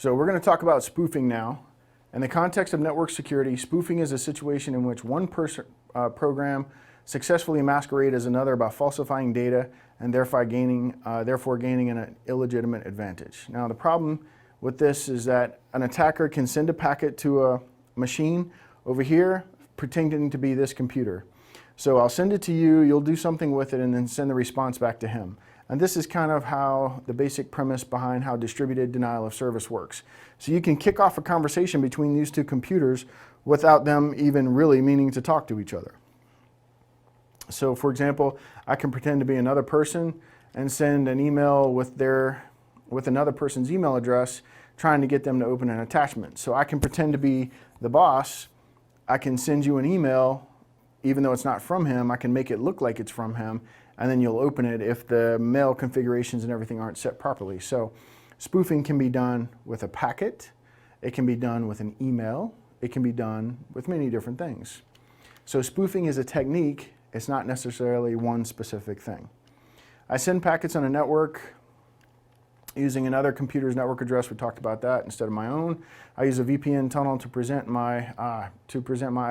So we're going to talk about spoofing now. In the context of network security, spoofing is a situation in which one program successfully masquerades as another by falsifying data and therefore gaining an illegitimate advantage. Now the problem with this is that an attacker can send a packet to a machine over here pretending to be this computer. So I'll send it to you, you'll do something with it, and then send the response back to him. And this is kind of how the basic premise behind how distributed denial of service works. So you can kick off a conversation between these two computers without them even really meaning to talk to each other. So for example, I can pretend to be another person and send an email with another person's email address, trying to get them to open an attachment. So I can pretend to be the boss. I can send you an email, even though it's not from him. I can make it look like it's from him, and then you'll open it if the mail configurations and everything aren't set properly. So spoofing can be done with a packet. It can be done with an email. It can be done with many different things. So spoofing is a technique. It's not necessarily one specific thing. I send packets on a network using another computer's network address. We talked about that instead of my own. I use a VPN tunnel to present my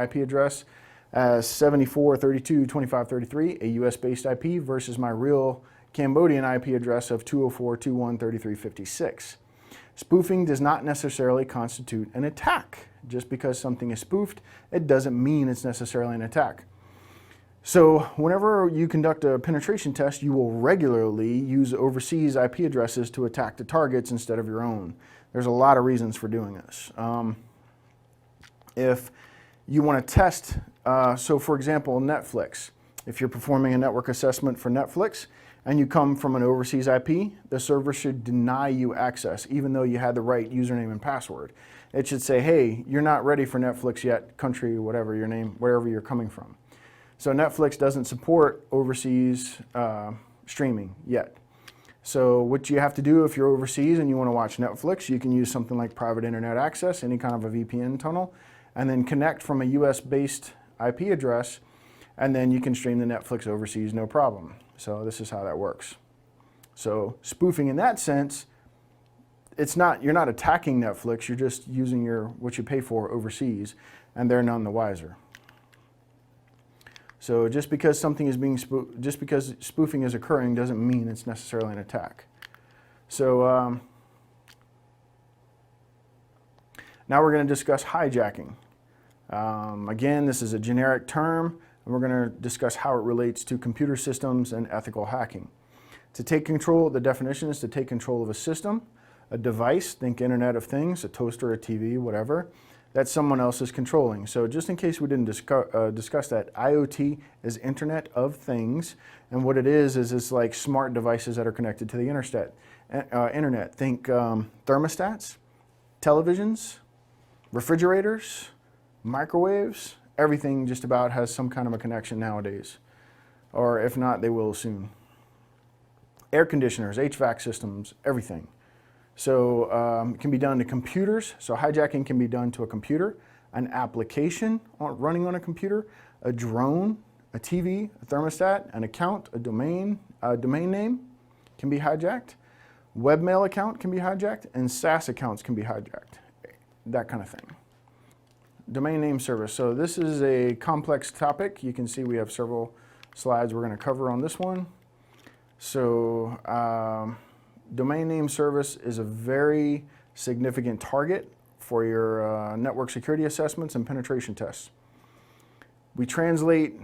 IP address as 74.32.25.33, a US-based IP, versus my real Cambodian IP address of 204.21.33.56. Spoofing does not necessarily constitute an attack. Just because something is spoofed, it doesn't mean it's necessarily an attack. So whenever you conduct a penetration test, you will regularly use overseas IP addresses to attack the targets instead of your own. There's a lot of reasons for doing this. If you want to test, so for example, Netflix, if you're performing a network assessment for Netflix and you come from an overseas IP, the server should deny you access, even though you had the right username and password. It should say, hey, you're not ready for Netflix yet, country, whatever your name, wherever you're coming from. So Netflix doesn't support overseas streaming yet. So what you have to do if you're overseas and you want to watch Netflix, you can use something like private internet access, any kind of a VPN tunnel, and then connect from a US-based IP address, and then you can stream the Netflix overseas, no problem. So this is how that works. So spoofing in that sense, you're not attacking Netflix, you're just using what you pay for overseas, and they're none the wiser. So just because something is being just because spoofing is occurring doesn't mean it's necessarily an attack. So now we're going to discuss hijacking. Again, this is a generic term, and we're going to discuss how it relates to computer systems and ethical hacking. To take control, the definition is to take control of a system, a device, think Internet of Things, a toaster, a TV, whatever, that someone else is controlling. So just in case we didn't discuss that, IoT is Internet of Things, and what it is it's like smart devices that are connected to the internet. Think thermostats, televisions, refrigerators, microwaves, everything just about has some kind of a connection nowadays. Or if not, they will soon. Air conditioners, HVAC systems, everything. So it can be done to computers. So hijacking can be done to a computer, an application running on a computer, a drone, a TV, a thermostat, an account, a domain name can be hijacked, webmail account can be hijacked, and SaaS accounts can be hijacked, that kind of thing. Domain name service. So this is a complex topic. You can see we have several slides we're going to cover on this one. So domain name service is a very significant target for your network security assessments and penetration tests. We translate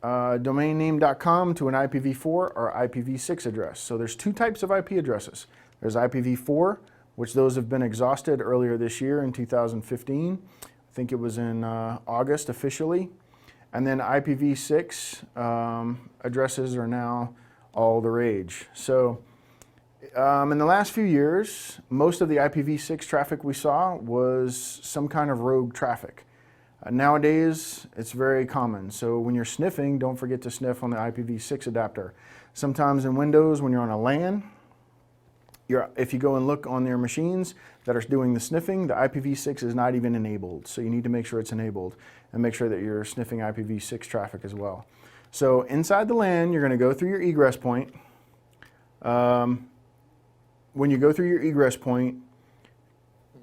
domainname.com to an IPv4 or IPv6 address. So there's two types of IP addresses. There's IPv4, which those have been exhausted earlier this year in 2015. I think it was in August officially. And then IPv6 addresses are now all the rage. So in the last few years, most of the IPv6 traffic we saw was some kind of rogue traffic. Nowadays, it's very common. So when you're sniffing, don't forget to sniff on the IPv6 adapter. Sometimes in Windows, when you're on a LAN, if you go and look on their machines that are doing the sniffing, the IPv6 is not even enabled. So you need to make sure it's enabled and make sure that you're sniffing IPv6 traffic as well. So inside the LAN, you're going to go through your egress point. When you go through your egress point,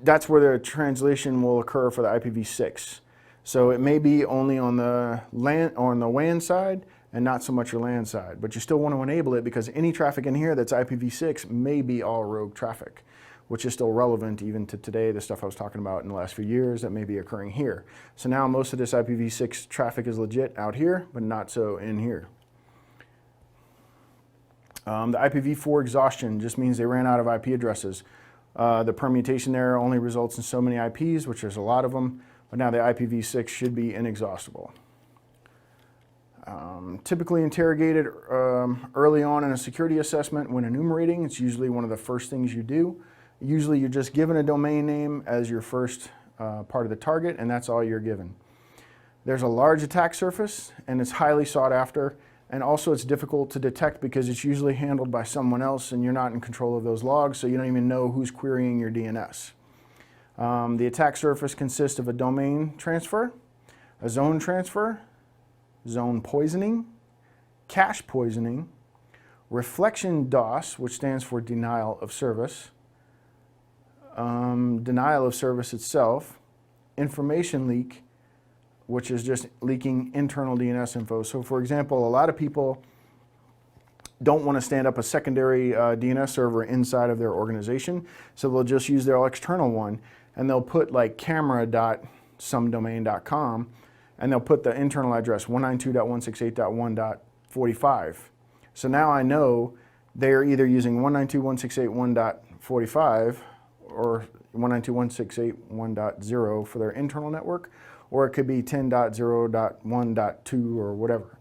that's where the translation will occur for the IPv6. So it may be only on the LAN or on the WAN side and not so much your LAN side, but you still want to enable it because any traffic in here that's IPv6 may be all rogue traffic, which is still relevant even to today, the stuff I was talking about in the last few years that may be occurring here. So now most of this IPv6 traffic is legit out here, but not so in here. The IPv4 exhaustion just means they ran out of IP addresses. The permutation there only results in so many IPs, which there's a lot of them, but now the IPv6 should be inexhaustible. Typically interrogated early on in a security assessment when enumerating, it's usually one of the first things you do. Usually you're just given a domain name as your first part of the target, and that's all you're given. There's a large attack surface, and it's highly sought after, and also it's difficult to detect because it's usually handled by someone else and you're not in control of those logs, so you don't even know who's querying your DNS. The attack surface consists of a domain transfer, a zone transfer, zone poisoning, cache poisoning, reflection DOS, which stands for denial of service, denial of service itself, information leak, which is just leaking internal DNS info. So for example, a lot of people don't want to stand up a secondary DNS server inside of their organization, so they'll just use their external one, and they'll put like camera.somedomain.com, and they'll put the internal address 192.168.1.45. So now I know they're either using 192.168.1.45 or 192.168.1.0 for their internal network, or it could be 10.0.1.2 or whatever.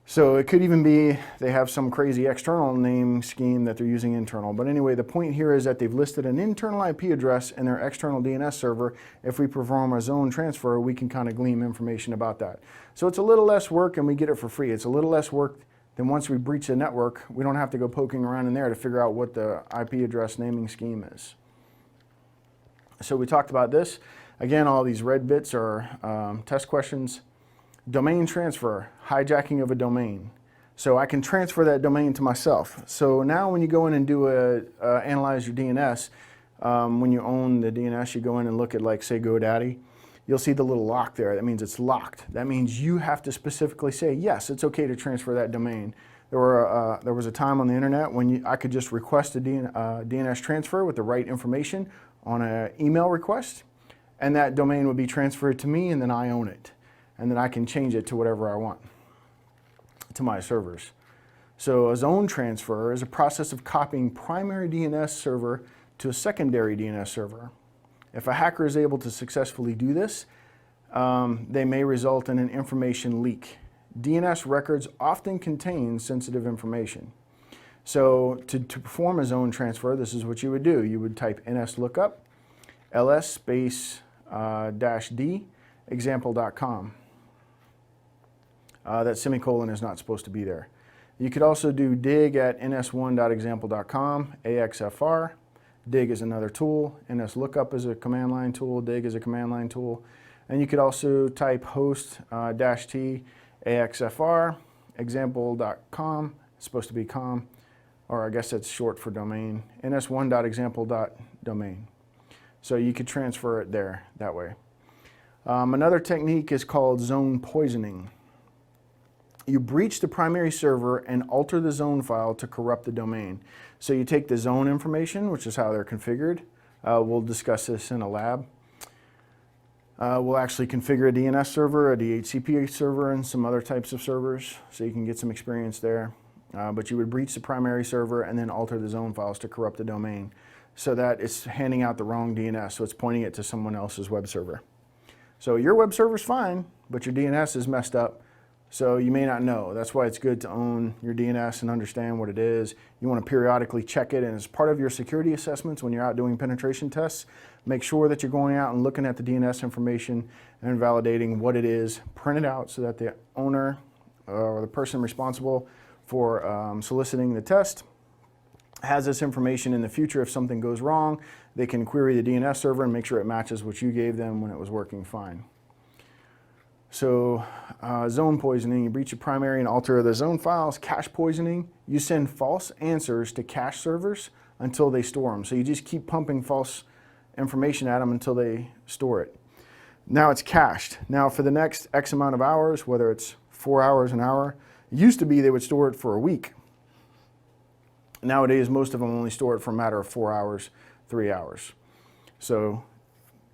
So it could even be they have some crazy external name scheme that they're using internal. But anyway, the point here is that they've listed an internal IP address in their external DNS server. If we perform a zone transfer, we can kind of glean information about that. So it's a little less work and we get it for free. It's a little less work than once we breach the network. We don't have to go poking around in there to figure out what the IP address naming scheme is. So we talked about this. Again, all these red bits are test questions. Domain transfer, hijacking of a domain. So I can transfer that domain to myself. So now when you go in and do analyze your DNS, when you own the DNS, you go in and look at, like, say, GoDaddy, you'll see the little lock there. That means it's locked. That means you have to specifically say, yes, it's okay to transfer that domain. There was a time on the internet when I could just request a DNS transfer with the right information on an email request, and that domain would be transferred to me, and then I own it. And then I can change it to whatever I want, to my servers. So a zone transfer is a process of copying primary DNS server to a secondary DNS server. If a hacker is able to successfully do this, they may result in an information leak. DNS records often contain sensitive information. So to perform a zone transfer, this is what you would do. You would type nslookup, ls space -d, example.com. That semicolon is not supposed to be there. You could also do dig at ns1.example.com, axfr. Dig is another tool. nslookup is a command line tool. Dig is a command line tool. And you could also type host -t axfr, example.com. It's supposed to be com, or I guess that's short for domain. ns1.example.domain. So you could transfer it there that way. Another technique is called zone poisoning. You breach the primary server and alter the zone file to corrupt the domain. So you take the zone information, which is how they're configured. We'll discuss this in a lab. We'll actually configure a DNS server, a DHCP server, and some other types of servers, so you can get some experience there. But you would breach the primary server and then alter the zone files to corrupt the domain so that it's handing out the wrong DNS, so it's pointing it to someone else's web server. So your web server's fine, but your DNS is messed up. So you may not know. That's why it's good to own your DNS and understand what it is. You want to periodically check it, and as part of your security assessments when you're out doing penetration tests, make sure that you're going out and looking at the DNS information and validating what it is. Print it out so that the owner or the person responsible for soliciting the test has this information in the future. If something goes wrong, they can query the DNS server and make sure it matches what you gave them when it was working fine. So zone poisoning, you breach your primary and alter the zone files. Cache poisoning, you send false answers to cache servers until they store them. So you just keep pumping false information at them until they store it. Now it's cached. Now for the next X amount of hours, whether it's 4 hours, an hour, it used to be they would store it for a week. Nowadays, most of them only store it for a matter of 4 hours, 3 hours. So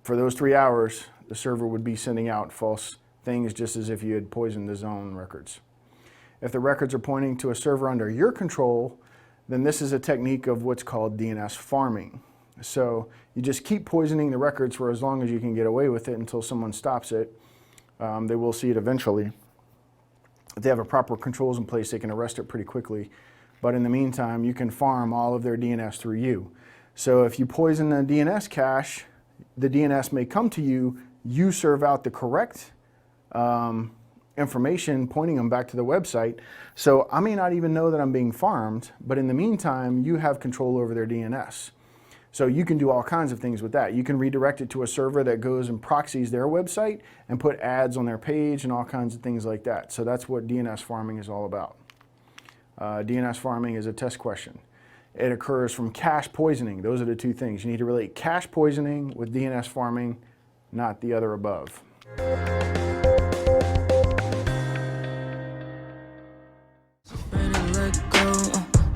for those 3 hours, the server would be sending out false things just as if you had poisoned the zone records. If the records are pointing to a server under your control, then this is a technique of what's called DNS farming. So you just keep poisoning the records for as long as you can get away with it until someone stops it. They will see it eventually. If they have a proper controls in place, they can arrest it pretty quickly. But in the meantime, you can farm all of their DNS through you. So if you poison the DNS cache, the DNS may come to you, you serve out the correct information pointing them back to the website. So I may not even know that I'm being farmed, but in the meantime, you have control over their DNS. So you can do all kinds of things with that. You can redirect it to a server that goes and proxies their website and put ads on their page and all kinds of things like that. So that's what DNS farming is all about. DNS farming is a test question. It occurs from cache poisoning. Those are the two things. You need to relate cache poisoning with DNS farming, not the other above.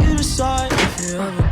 You decide if you ever